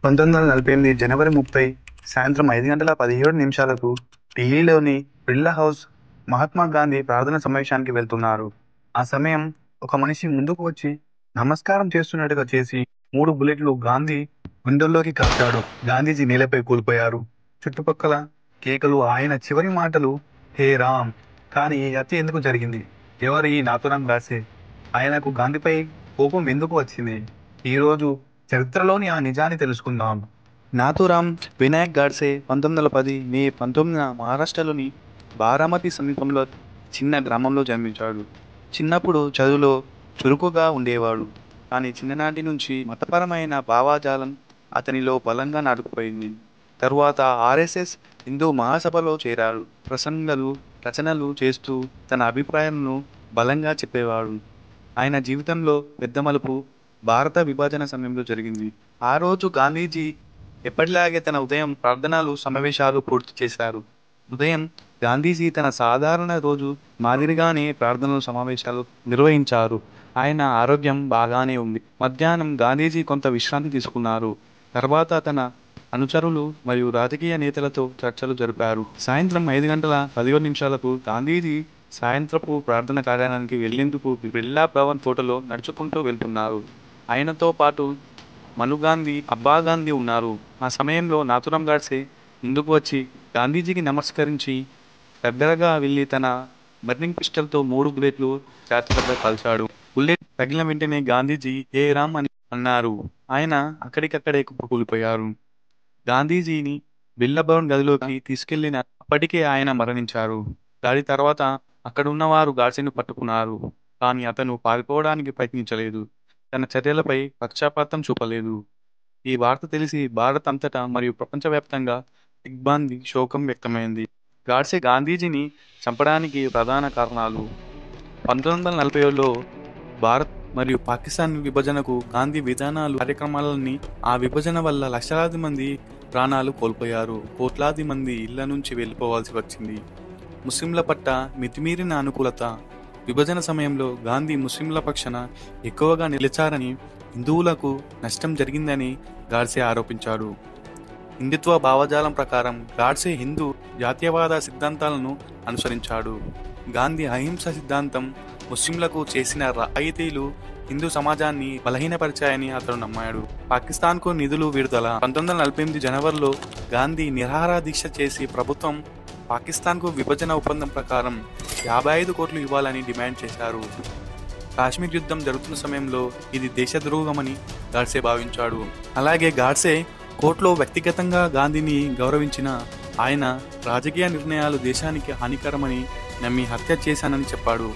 1948 జనవరి 30 సాయంత్రం 5:17 ఢిల్లీలోని బిర్లా హౌస్ మహాత్మా గాంధీ ప్రార్థన సమావేశానికి వెళ్తున్నారు. ఆ సమయం ఒక మనిషి ముందుకు వచ్చి నమస్కారం చేస్తున్నట్టుగా చేసి 3 బుల్లెట్లు గాంధీ గుండెల్లోకి కాల్చాడు. గాంధీజీ నేలపై కూలిపోయారు. చుట్టుపక్కల కేకలు. ఆయన చివరి మాటలు హే రామ్. కానీ ఈ హత్య ఎందుకు జరిగింది? ఎవరు ఈ నాథూరాం గోడ్సే? ఆయనకు గాంధీపై కోపం ఎందుకు వచ్చింది? ఈరోజు చరిత్రలోని ఆ నిజాన్ని తెలుసుకుందాం. నాథూరాం వినాయక్ గాడ్సే 1910 మే 19న మహారాష్ట్రలోని బారామతి సమీపంలో చిన్న గ్రామంలో జన్మించాడు. చిన్నప్పుడు చదువులో చురుకుగా ఉండేవాడు. కానీ చిన్ననాటి నుంచి మతపరమైన భావజాలం అతనిలో బలంగా నాటుకుపోయింది. తరువాత ఆర్ఎస్ఎస్ హిందూ మహాసభలో చేరాడు. ప్రసంగాలు, రచనలు చేస్తూ తన అభిప్రాయాలను బలంగా చెప్పేవాడు. ఆయన జీవితంలో పెద్ద మలుపు భారత విభజన సమయంలో జరిగింది. ఆ రోజు గాంధీజీ ఎప్పటిలాగే తన ఉదయం ప్రార్థనలు సమావేశాలు పూర్తి చేశారు. ఉదయం గాంధీజీ తన సాధారణ రోజు మాదిరిగానే ప్రార్థనలు సమావేశాలు నిర్వహించారు. ఆయన ఆరోగ్యం బాగానే ఉంది. మధ్యాహ్నం గాంధీజీ కొంత విశ్రాంతి తీసుకున్నారు. తర్వాత తన అనుచరులు మరియు రాజకీయ నేతలతో చర్చలు జరిపారు. సాయంత్రం 5:11 గాంధీజీ సాయంత్రపు ప్రార్థన కార్యాలయానికి వెళ్లేందుకు బిర్లా భవన్ ఫోటోలో నడుచుకుంటూ వెళ్తున్నారు. ఆయనతో పాటు మను గాంధీ, అబ్బా గాంధీ ఉన్నారు. ఆ సమయంలో నాథూరాం గోడ్సే ముందుకు వచ్చి గాంధీజీకి నమస్కరించి దగ్గరగా వెళ్ళి తన బర్నింగ్ పిస్టల్తో 3 బుల్లెట్లు ఛాతీలపై కాల్చాడు. బుల్లెట్ తగిలిన వెంటనే గాంధీజీ హే రామ్ అని అన్నారు. ఆయన అక్కడికక్కడే కుప్పకూలిపోయారు. గాంధీజీని బిర్లా భవన్ గదిలోకి తీసుకెళ్లిన అప్పటికే ఆయన మరణించారు. దాడి తర్వాత అక్కడున్నవారు గాడ్సేను పట్టుకున్నారు. కానీ అతను పారిపోవడానికి ప్రయత్నించలేదు. తన చర్యలపై పక్షపాతం చూపలేదు. ఈ వార్త తెలిసి భారత్ అంతటా మరియు ప్రపంచవ్యాప్తంగా దిగ్భ్రాంతి, శోకం వ్యక్తమైంది. గాడ్సే గాంధీజీని చంపడానికి ప్రధాన కారణాలు 1947లో భారత్ మరియు పాకిస్తాన్ విభజనకు గాంధీ విధానాలు, కార్యక్రమాలన్నీ ఆ విభజన వల్ల లక్షలాది మంది ప్రాణాలు కోల్పోయారు. కోట్లాది మంది ఇళ్ల నుంచి వెళ్ళిపోవాల్సి వచ్చింది. ముస్లింల పట్ల మితిమీరిన అనుకూలత. విభజన సమయంలో గాంధీ ముస్లింల పక్షాన ఎక్కువగా నిలిచారని, హిందువులకు నష్టం జరిగిందని గాడ్సే ఆరోపించాడు. హిందుత్వ భావజాలం ప్రకారం గాడ్సే హిందూ జాతీయవాద సిద్ధాంతాలను అనుసరించాడు. గాంధీ అహింస సిద్ధాంతం ముస్లింలకు చేసిన రాయితీలు హిందూ సమాజాన్ని బలహీనపరిచాయని అతను నమ్మాడు. పాకిస్తాన్కు నిధులు విడుదల. 1948 జనవరిలో గాంధీ నిరాహార దీక్ష చేసి ప్రభుత్వం పాకిస్తాన్కు విభజన ఒప్పందం ప్రకారం 55 కోట్లు ఇవ్వాలని డిమాండ్ చేశారు. కాశ్మీర్ యుద్ధం జరుగుతున్న సమయంలో ఇది దేశద్రోహమని గాడ్సే భావించాడు. అలాగే గాడ్సే కోర్టులో వ్యక్తిగతంగా గాంధీని గౌరవించిన ఆయన రాజకీయ నిర్ణయాలు దేశానికి హానికరమని నమ్మి హత్య చేశానని చెప్పాడు.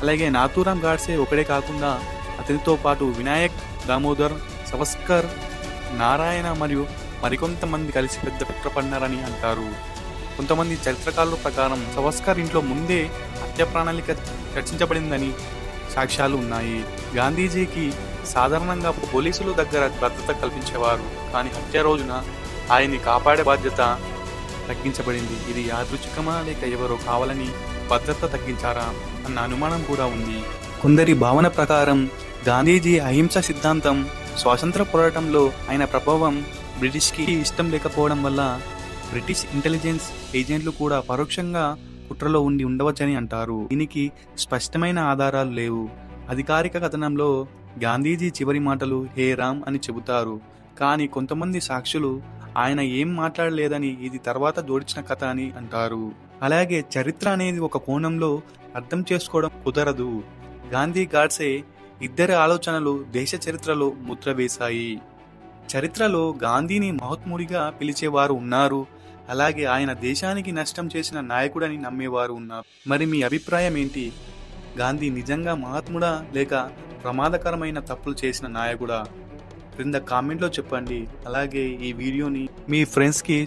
అలాగే నాథూరాం గోడ్సే ఒకడే కాకుండా అతనితో పాటు వినాయక్, దామోదర్, సవర్కర్, నారాయణ మరియు మరికొంతమంది కలిసి పెద్ద కుట్ర పన్నారని అంటారు. కొంతమంది చరిత్రకారుల ప్రకారం సవర్కర్ ఇంట్లో ముందే హత్య ప్రణాళిక చర్చించబడిందని సాక్ష్యాలు ఉన్నాయి. గాంధీజీకి సాధారణంగా పోలీసులు దగ్గర భద్రత కల్పించేవారు. కానీ హత్య రోజున ఆయన్ని కాపాడే బాధ్యత తగ్గించబడింది. ఇది యాదృచ్ఛికమా లేక ఎవరో కావాలని భద్రత తగ్గించారా అన్న అనుమానం కూడా ఉంది. కొందరి భావన ప్రకారం గాంధీజీ అహింస సిద్ధాంతం, స్వాతంత్ర పోరాటంలో ఆయన ప్రభావం బ్రిటిష్కి ఇష్టం లేకపోవడం వల్ల బ్రిటిష్ ఇంటెలిజెన్స్ ఏజెంట్లు కూడా పరోక్షంగా కుట్రలో ఉండవచ్చని అంటారు. దీనికి స్పష్టమైన ఆధారాలు లేవు. అధికారిక కథనంలో గాంధీజీ చివరి మాటలు హే రామ్ అని చెబుతారు. కానీ కొంతమంది సాక్షులు ఆయన ఏం మాట్లాడలేదని, ఇది తర్వాత జోడించిన కథ అని అంటారు. అలాగే చరిత్ర అనేది ఒక కోణంలో అర్థం చేసుకోవడం కుదరదు. గాంధీ, గాడ్సే ఇద్దరి ఆలోచనలు దేశ చరిత్రలో ముద్ర వేశాయి. చరిత్రలో గాంధీని మహాత్ముడిగా పిలిచేవారు ఉన్నారు. అలాగే ఆయన దేశానికి నష్టం చేసిన నాయకుడని నమ్మేవారు ఉన్నారు. మరి మీ అభిప్రాయం ఏంటి? గాంధీ నిజంగా మహాత్ముడా లేక ప్రమాదకరమైన తప్పులు చేసిన నాయకుడా? క్రింద కామెంట్లో చెప్పండి. అలాగే ఈ వీడియోని మీ ఫ్రెండ్స్కి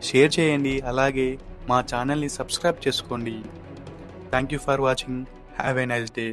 షేర్ చేయండి. అలాగే మా ఛానల్ని సబ్స్క్రైబ్ చేసుకోండి. Thank you for watching. Have a nice day.